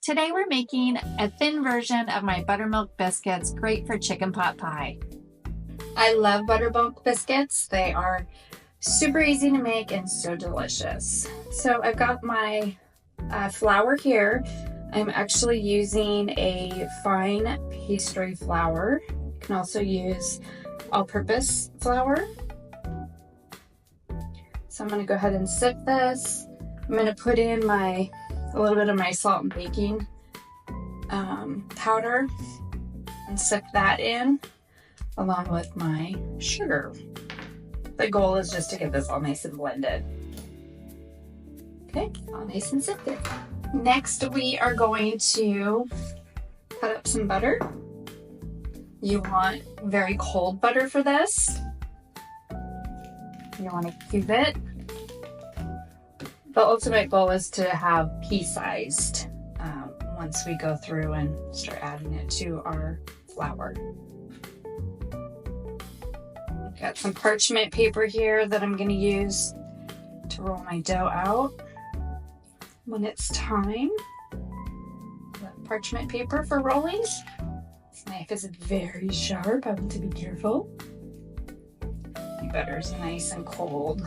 Today we're making a thin version of my buttermilk biscuits, great for chicken pot pie. I love buttermilk biscuits. They are super easy to make and so delicious. So I've got my flour here. I'm actually using a fine pastry flour. You can also use all-purpose flour. So I'm going to go ahead and sift this. I'm going to put in a little bit of my salt and baking powder and sift that in along with my sugar. The goal is just to get this all nice and blended. Okay, all nice and sifted. Next, we are going to cut up some butter. You want very cold butter for this. You want to cube it. The ultimate goal is to have pea-sized once we go through and start adding it to our flour. I've got some parchment paper here that I'm going to use to roll my dough out when it's time. Parchment paper for rolling. This knife is very sharp. I want to be careful. My butter's nice and cold.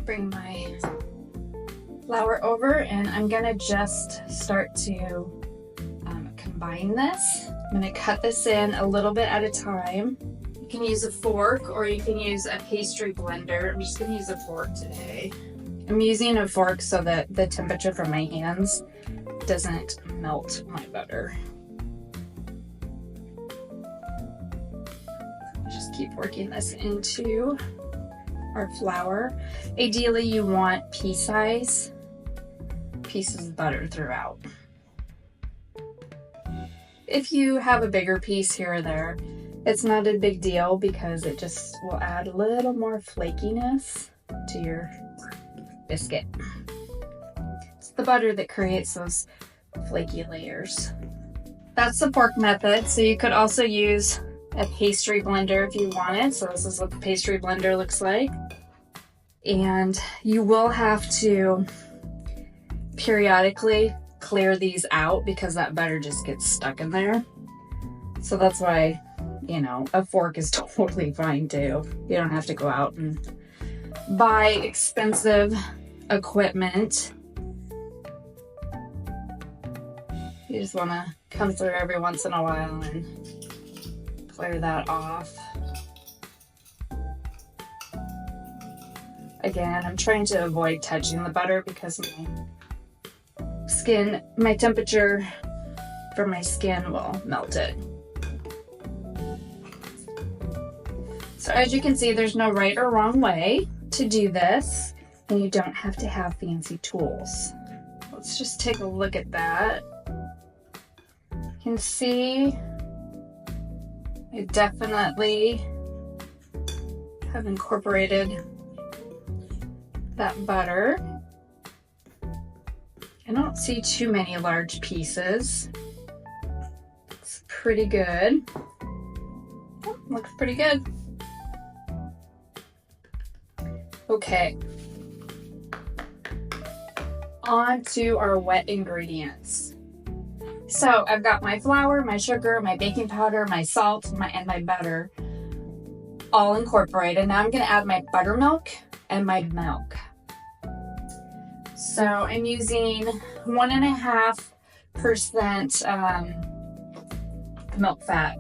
Bring my flour over and I'm gonna just start to combine this. I'm gonna cut this in a little bit at a time. You can use a fork or you can use a pastry blender. I'm just gonna use a fork today. I'm using a fork so that the temperature from my hands doesn't melt my butter. Just keep working this into our flour. Ideally, you want pea-size pieces of butter throughout. If you have a bigger piece here or there, it's not a big deal because it just will add a little more flakiness to your biscuit. It's the butter that creates those flaky layers. That's the fork method, so you could also use a pastry blender if you wanted. So this is what the pastry blender looks like. And you will have to periodically clear these out because that butter just gets stuck in there. So that's why, you know, a fork is totally fine too. You don't have to go out and buy expensive equipment. You just want to come through every once in a while and clear that off. Again, I'm trying to avoid touching the butter because my temperature for my skin will melt it. So as you can see, there's no right or wrong way to do this, and you don't have to have fancy tools. Let's just take a look at that. You can see I definitely have incorporated that butter. I don't see too many large pieces. It's pretty good. Oh, looks pretty good. Okay. On to our wet ingredients. So I've got my flour, my sugar, my baking powder, my salt, and my butter all incorporated. Now I'm going to add my buttermilk and my milk. So I'm using 1.5% milk fat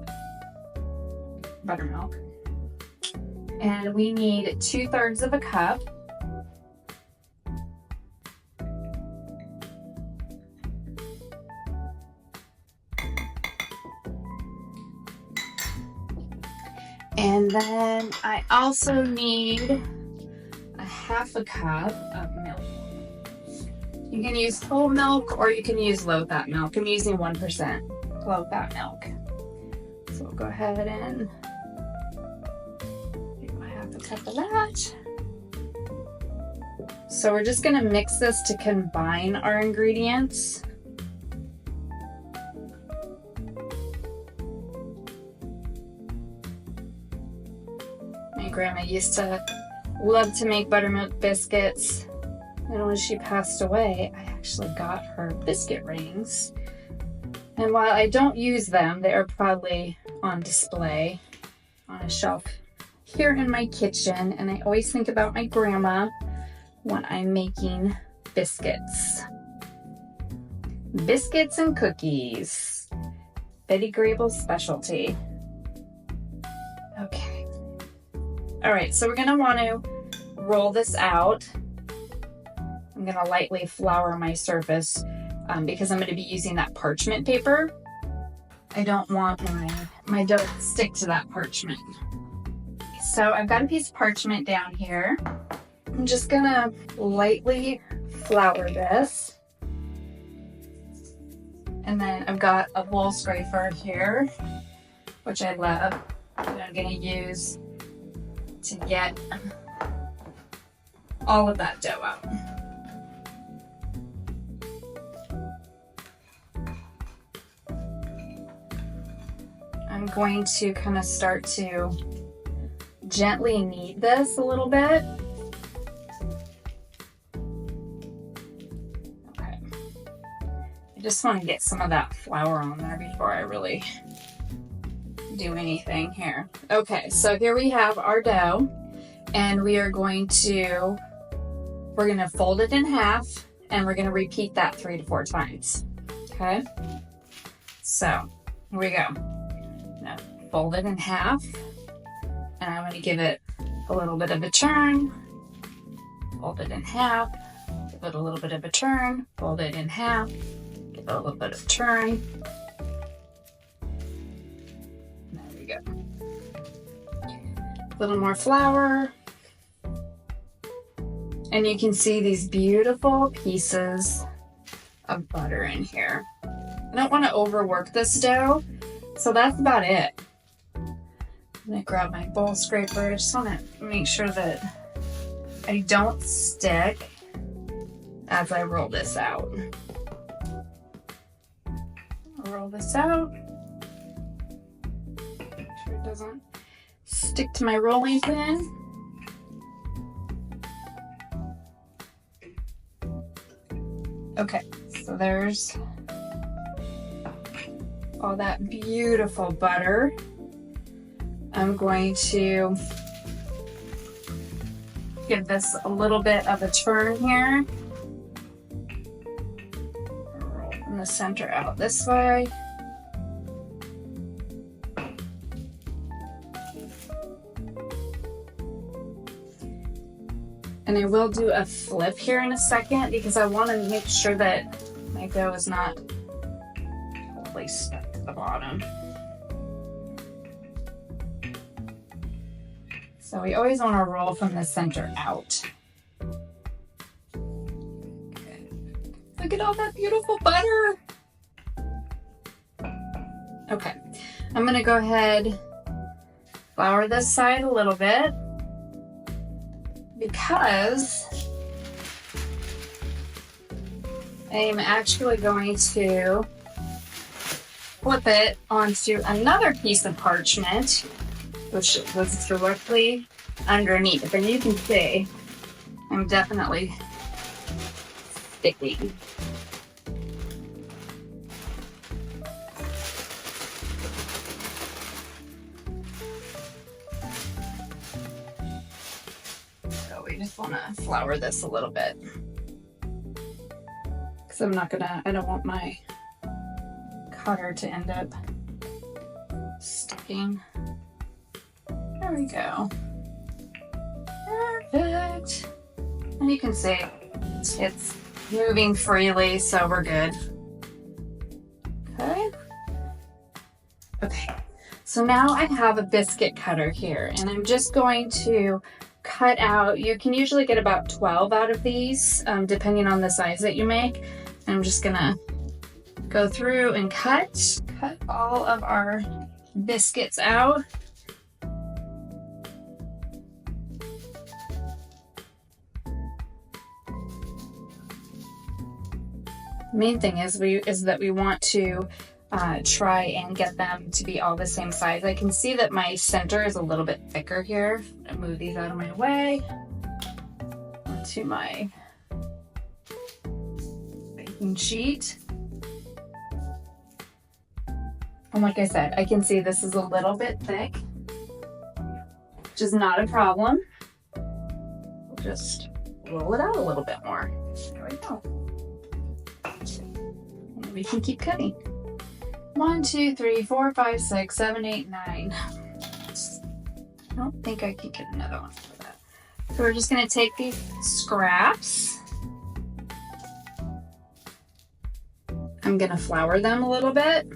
buttermilk. And we need 2/3 of a cup. And then I also need 1/2 cup of milk. You can use whole milk or you can use low fat milk. I'm using 1% low fat milk. So we'll go ahead and do 1/2 cup of that. So we're just gonna mix this to combine our ingredients. My grandma used to love to make buttermilk biscuits. And when she passed away, I actually got her biscuit rings And while I don't use them, they are probably on display on a shelf here in my kitchen. And I always think about my grandma when I'm making biscuits. Biscuits and cookies. Betty Grable's specialty. Okay. All right, so we're gonna want to roll this out. I'm gonna lightly flour my surface because I'm gonna be using that parchment paper. I don't want my dough to stick to that parchment. So I've got a piece of parchment down here. I'm just gonna lightly flour this. And then I've got a bowl scraper here, which I love, that I'm gonna use to get all of that dough out. I'm going to kind of start to gently knead this a little bit. Okay. I just want to get some of that flour on there before I really do anything here. Okay, so here we have our dough, and we're going to fold it in half, and we're going to repeat that 3 to 4 times. Okay, so here we go. Now fold it in half, and I'm going to give it a little bit of a turn. Fold it in half, give it a little bit of a turn. Fold it in half, give it a little bit of a turn. Go. A little more flour, and you can see these beautiful pieces of butter in here. I don't want to overwork this dough, so that's about it. I'm gonna grab my bowl scraper. I just want to make sure that I don't stick as I roll this out. I'll roll this out. Doesn't stick to my rolling pin. Okay, so there's all that beautiful butter. I'm going to give this a little bit of a turn here. Roll from the center out this way. And I will do a flip here in a second because I want to make sure that my dough is not totally stuck to the bottom. So we always want to roll from the center out. Okay. Look at all that beautiful butter. Okay, I'm going to go ahead, flour this side a little bit, because I'm actually going to flip it onto another piece of parchment, which was directly underneath. And you can see I'm definitely sticking. We just want to flour this a little bit because I don't want my cutter to end up sticking. There we go. Perfect. And you can see it's moving freely, so we're good. Okay. Okay. So now I have a biscuit cutter here, and I'm just going to cut out, you can usually get about 12 out of these, depending on the size that you make. I'm just gonna go through and cut all of our biscuits out. Main thing is that we want to try and get them to be all the same size. I can see that my center is a little bit thicker here. I'll move these out of my way onto my baking sheet. And like I said, I can see this is a little bit thick, which is not a problem. We'll just roll it out a little bit more. There we go. And we can keep cutting. 1, 2, 3, 4, 5, 6, 7, 8, 9. I don't think I can get another one for that. So we're just gonna take these scraps. I'm gonna flour them a little bit.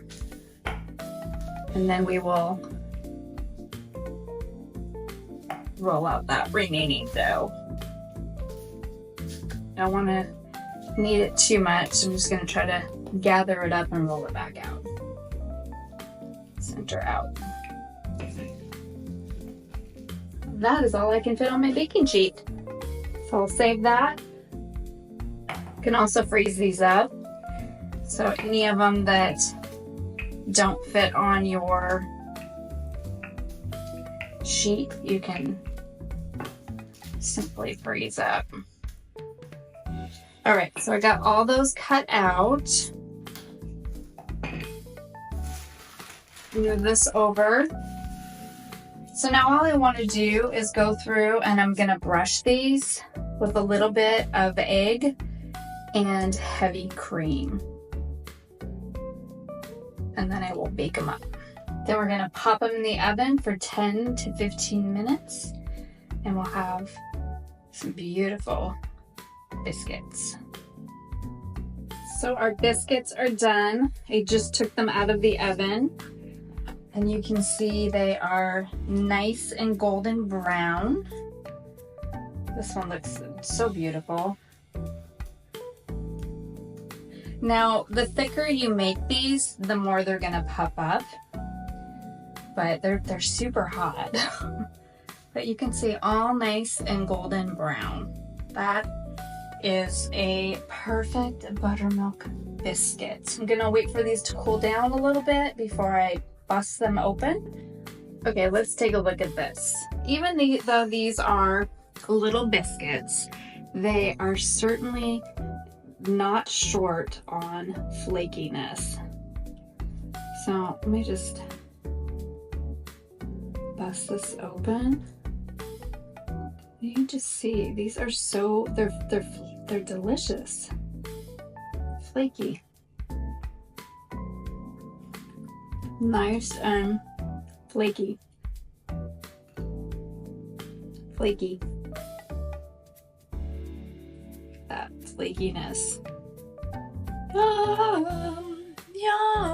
And then we will roll out that remaining dough. I don't want to knead it too much. I'm just going to try to gather it up and roll it back out. Center out. That is all I can fit on my baking sheet. So I'll save that. You can also freeze these up. So any of them that don't fit on your sheet, you can simply freeze up. All right, so I got all those cut out. Move this over. So now all I want to do is go through and I'm gonna brush these with a little bit of egg and heavy cream. And then I will bake them up. Then we're gonna pop them in the oven for 10 to 15 minutes and we'll have some beautiful biscuits. So our biscuits are done. I just took them out of the oven and you can see they are nice and golden brown. This one looks so beautiful. Now, the thicker you make these, the more they're gonna puff up, but they're super hot. But you can see all nice and golden brown. That is a perfect buttermilk biscuit. I'm gonna wait for these to cool down a little bit before I bust them open. Okay, let's take a look at this. Even though these are little biscuits, they are certainly not short on flakiness. So let me just bust this open. You can just see these are so they're delicious. Flaky. Nice and flaky. Flaky. That flakiness. Yum, yum.